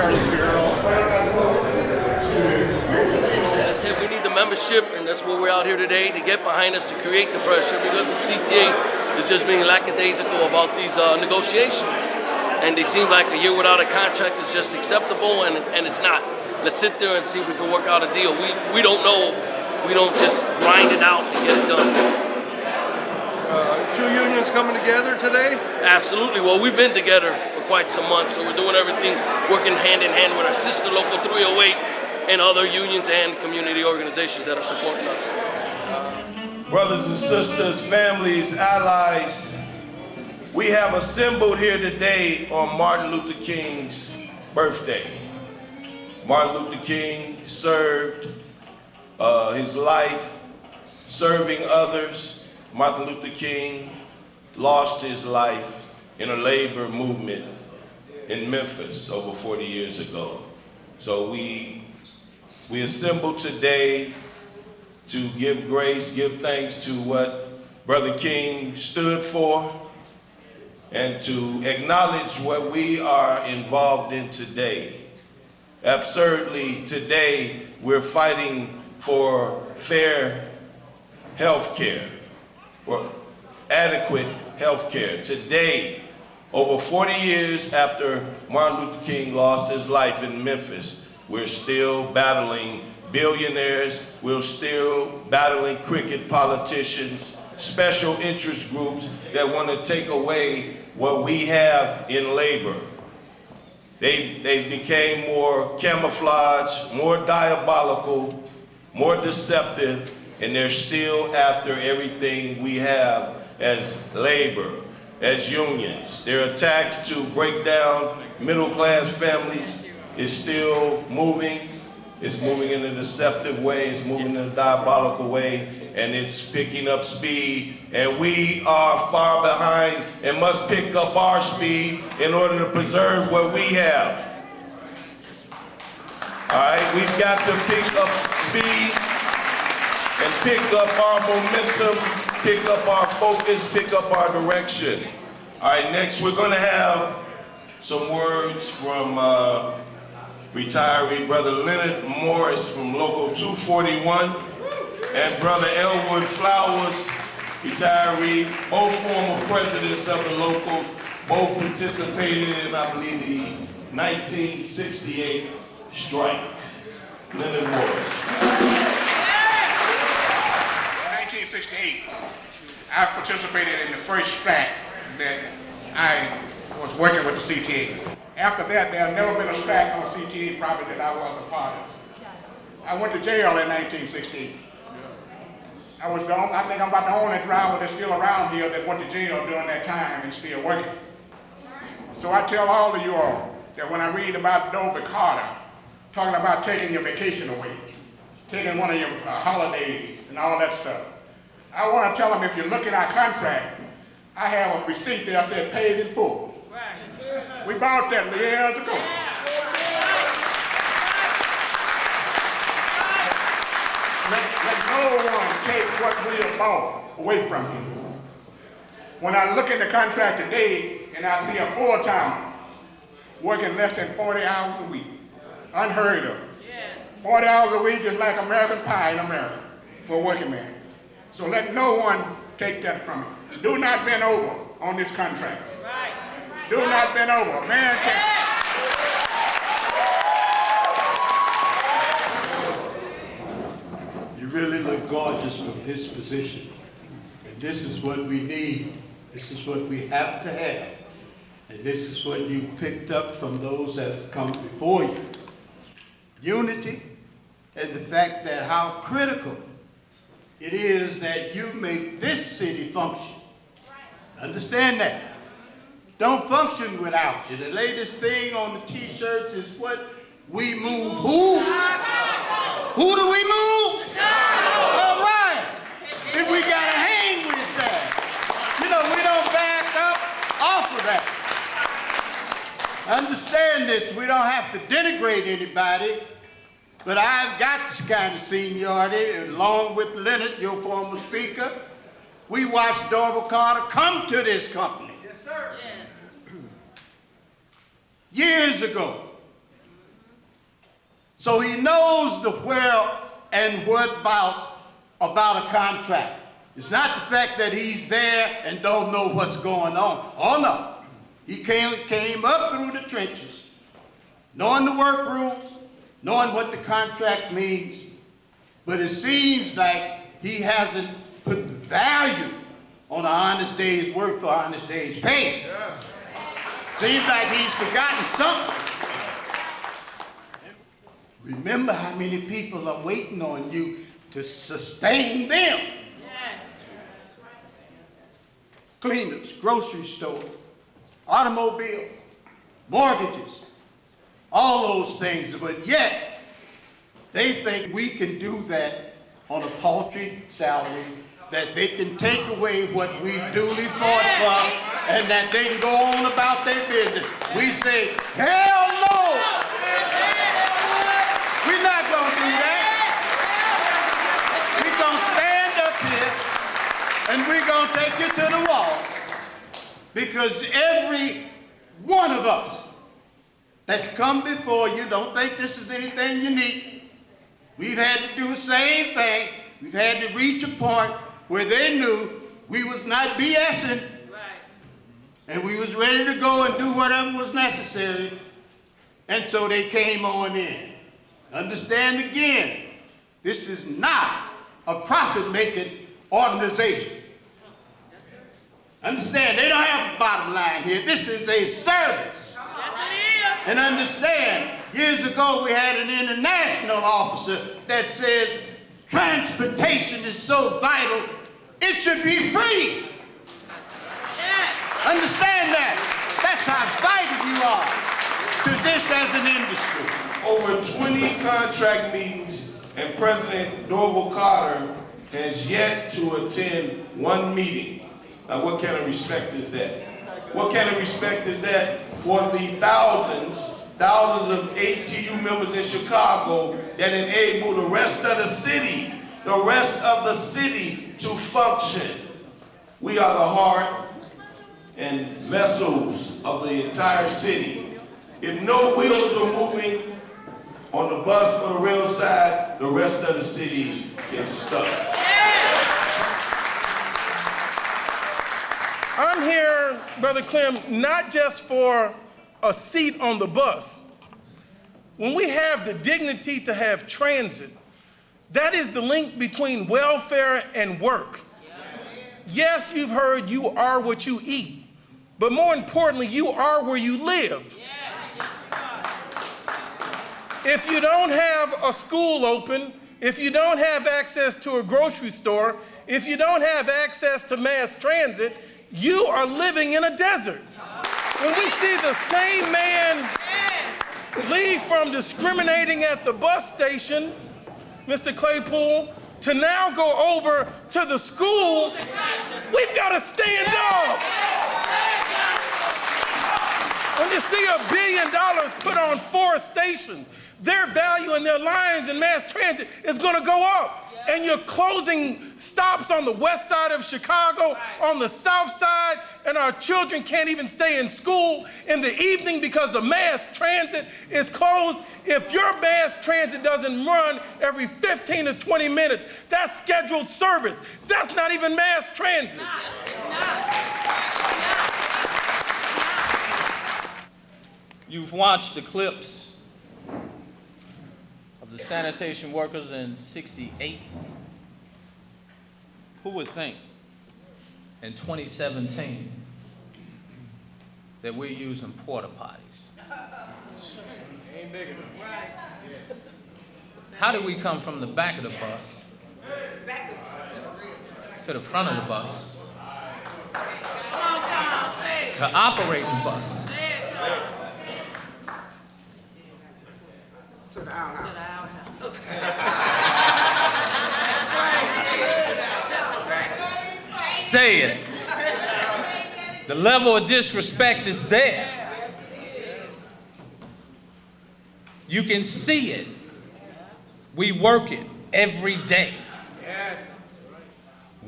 We need the membership, and that's what we're out here today, to get behind us to create the pressure, because the CTA is just being lackadaisical about these negotiations. And they seem like a year without a contract is just acceptable, and it's not. Let's sit there and see if we can work out a deal. We don't know. We don't just grind it out and get it done. Two unions coming together today? Absolutely. Well, we've been together for quite some months, so we're doing everything, working hand in hand with our sister Local 308 and other unions and community organizations that are supporting us. Brothers and sisters, families, allies, we have assembled here today on Martin Luther King's birthday. Martin Luther King served his life serving others. Martin Luther King lost his life in a labor movement in Memphis over 40 years ago. So we assembled today to give grace, give thanks to what Brother King stood for, and to acknowledge what we are involved in today. Absurdly, today we're fighting for fair health care, for adequate health care. Today, over 40 years after Martin Luther King lost his life in Memphis, we're still battling billionaires, we're still battling crooked politicians, special interest groups that want to take away what we have in labor. They became more camouflaged, more diabolical, more deceptive, and they're still after everything we have as labor, as unions. Their attacks to break down middle-class families is still moving. It's moving in a deceptive way, it's moving in a diabolical way, and it's picking up speed. And we are far behind and must pick up our speed in order to preserve what we have. All right, we've got to pick up speed and pick up our momentum, pick up our focus, pick up our direction. All right, next we're gonna have some words from retiree Brother Leonard Morris from Local 241, and Brother Elwood Flowers, retiree, both former presidents of the local, both participated in, I believe, the 1968 strike. Leonard Morris. In 1968, I participated in the first strike that I was working with the CTA. After that, there had never been a strike on CTA property that I was a part of. I went to jail in 1968. I think I'm about the only driver that's still around here that went to jail during that time and still working. So I tell all of you all that when I read about Dover Carter talking about taking your vacation away, taking one of your holidays and all that stuff, I want to tell them, if you look at our contract, I have a receipt there that said paid in full. We bought that years ago. Let no one take what we have bought away from you. When I look in the contract today and I see a full-timer working less than 40 hours a week, unheard of. 40 hours a week is like American pie in America for a working man. So let no one take that from you. Do not bend over on this contract. Do not bend over. Man You really look gorgeous from this position. And this is what we need. This is what we have to have. And this is what you picked up from those that have come before you. Unity, and the fact that how critical it is that you make this city function. Understand that. Don't function without you. The latest thing on the t-shirts is what we move. Who? Who do we move? All right. If we got to hang with that. You know, we don't back up off of that. Understand this. We don't have to denigrate anybody, but I've got this kind of seniority, along with Leonard, your former speaker. We watched Dover Carter come to this company. Yes, sir. Years ago. So he knows the where and what about a contract. It's not the fact that he's there and don't know what's going on. Oh no, he came up through the trenches, knowing the work rules, knowing what the contract means, but it seems like he hasn't put the value on an honest day's work for an honest day's pay. Yeah. Seems like he's forgotten something. Remember how many people are waiting on you to sustain them. Yes. Cleaners, grocery store, automobile, mortgages, all those things, but yet they think we can do that on a paltry salary, that they can take away what we duly fought for, and that they can go on about their business. We say, hell no! We're not going to do that. We're going to stand up here and we're going to take you to the wall, because every one of us that's come before you, don't think this is anything unique. We've had to do the same thing. We've had to reach a point where they knew we was not BSing, and we was ready to go and do whatever was necessary, and so they came on in. Understand again, this is not a profit-making organization. Understand, they don't have a bottom line here. This is a service. And understand, years ago we had an international officer that says transportation is so vital, it should be free. Understand that. That's how vital you are to this as an industry. Over 20 contract meetings, and President Norval Carter has yet to attend one meeting. Now, what kind of respect is that? What kind of respect is that for the thousands of ATU members in Chicago that enable the rest of the city to function? We are the heart and vessels of the entire city. If no wheels are moving on the bus or the rail side, the rest of the city is stuck. I'm here, Brother Clem, not just for a seat on the bus. When we have the dignity to have transit, that is the link between welfare and work. Yes, you've heard you are what you eat, but more importantly, you are where you live. If you don't have a school open, if you don't have access to a grocery store, if you don't have access to mass transit, you are living in a desert. When we see the same man leave from discriminating at the bus station, Mr. Claypool, to now go over to the school, we've got to stand up. When you see $1 billion put on 4 stations, their value and their lines in mass transit is going to go up. And you're closing stops on the west side of Chicago, on the south side, and our children can't even stay in school in the evening because the mass transit is closed. If your mass transit doesn't run every 15 to 20 minutes, that's scheduled service. That's not even mass transit. You've watched the clips of the sanitation workers in '68. Who would think in 2017 that we're using porta-potties? How did we come from the back of the bus to the front of the bus to operate the bus? Say it. The level of disrespect is there. You can see it. We work it every day.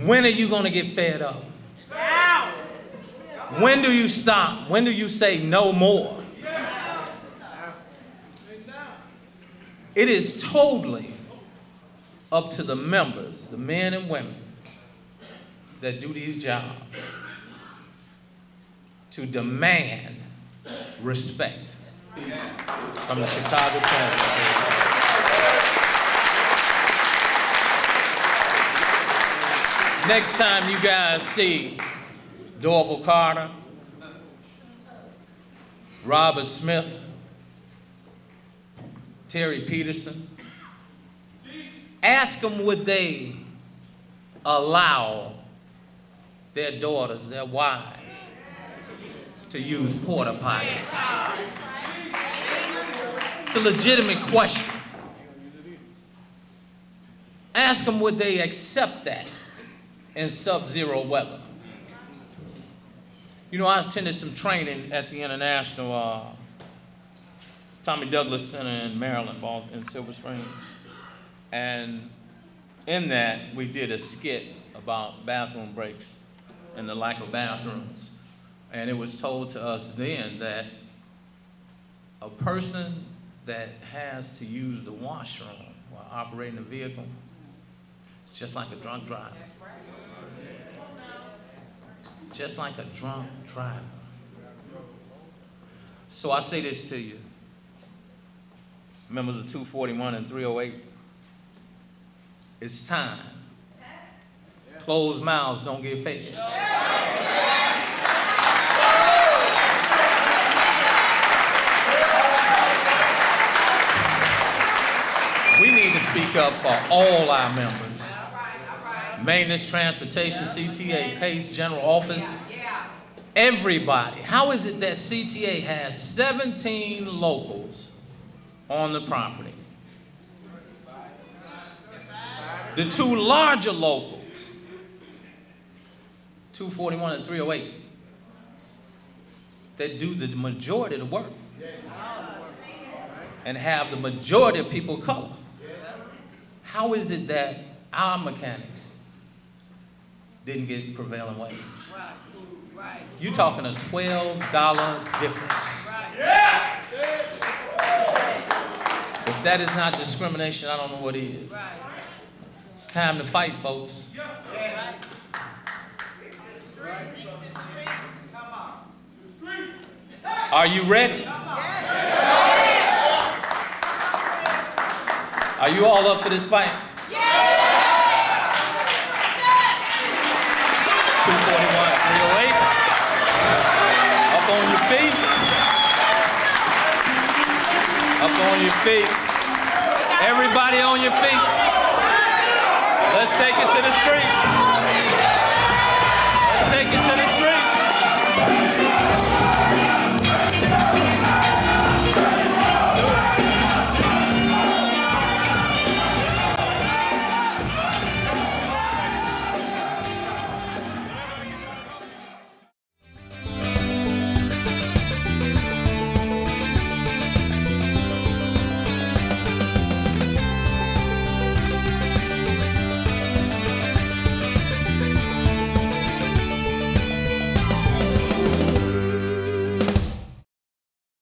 When are you going to get fed up? When do you stop? When do you say no more? It is totally up to the members, the men and women that do these jobs, to demand respect from the Chicago Transit. Next time you guys see Dorval Carter, Robert Smith, Terry Peterson, ask them would they allow their daughters, their wives, to use porta-potties. It's a legitimate question. Ask them would they accept that in sub-zero weather. You know, I attended some training at the International Tommy Douglas Center in Maryland, in Silver Springs. And in that, we did a skit about bathroom breaks and the lack of bathrooms. And it was told to us then that a person that has to use the washroom while operating a vehicle is just like a drunk driver. Just like a drunk driver. So I say this to you, members of 241 and 308, it's time. Closed mouths don't get fed. We need to speak up for all our members. Maintenance, transportation, CTA, PACE, general office, everybody. How is it that CTA has 17 locals on the property? The two larger locals, 241 and 308, that do the majority of the work and have the majority of people of color. How is it that our mechanics didn't get prevailing wage? You're talking a $12 difference. If that is not discrimination, I don't know what is. It's time to fight, folks. Are you ready? Are you all up for this fight? 241, 308. Up on your feet. Up on your feet. Everybody on your feet. Let's take it to the streets. Let's take it to the